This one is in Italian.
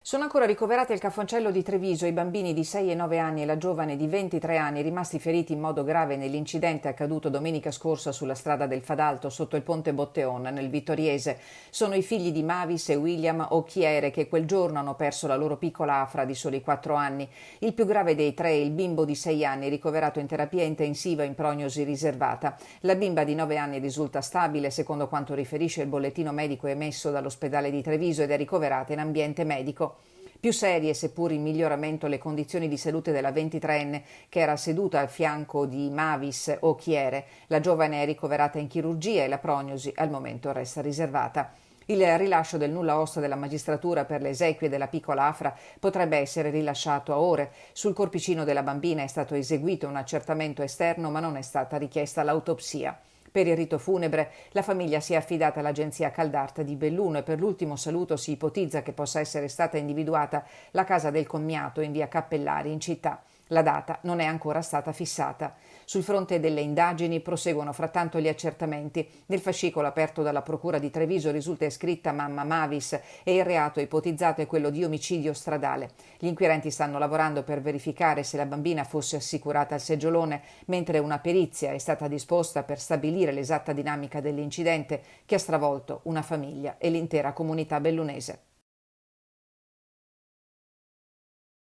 Sono ancora ricoverati al Cafoncello di Treviso i bambini di 6 e 9 anni e la giovane di 23 anni rimasti feriti in modo grave nell'incidente accaduto domenica scorsa sulla strada del Fadalto sotto il ponte Botteon nel Vittoriese. Sono i figli di Mavis e William Occhiere che quel giorno hanno perso la loro piccola Afra di soli 4 anni. Il più grave dei tre, il bimbo di 6 anni, ricoverato in terapia intensiva in prognosi riservata. La bimba di 9 anni risulta stabile secondo quanto riferisce il bollettino medico emesso dall'ospedale di Treviso ed è ricoverata in ambiente medico. Più serie, seppur in miglioramento, le condizioni di salute della 23enne che era seduta al fianco di Mavis Occhiere. La giovane è ricoverata in chirurgia e la prognosi al momento resta riservata. Il rilascio del nulla osta della magistratura per le esequie della piccola Afra potrebbe essere rilasciato a ore. Sul corpicino della bambina è stato eseguito un accertamento esterno, ma non è stata richiesta l'autopsia. Per il rito funebre la famiglia si è affidata all'agenzia Caldart di Belluno e per l'ultimo saluto si ipotizza che possa essere stata individuata la casa del commiato in via Cappellari in città. La data non è ancora stata fissata. Sul fronte delle indagini proseguono frattanto gli accertamenti. Nel fascicolo aperto dalla Procura di Treviso risulta iscritta mamma Mavis e il reato ipotizzato è quello di omicidio stradale. Gli inquirenti stanno lavorando per verificare se la bambina fosse assicurata al seggiolone, mentre una perizia è stata disposta per stabilire l'esatta dinamica dell'incidente che ha stravolto una famiglia e l'intera comunità bellunese.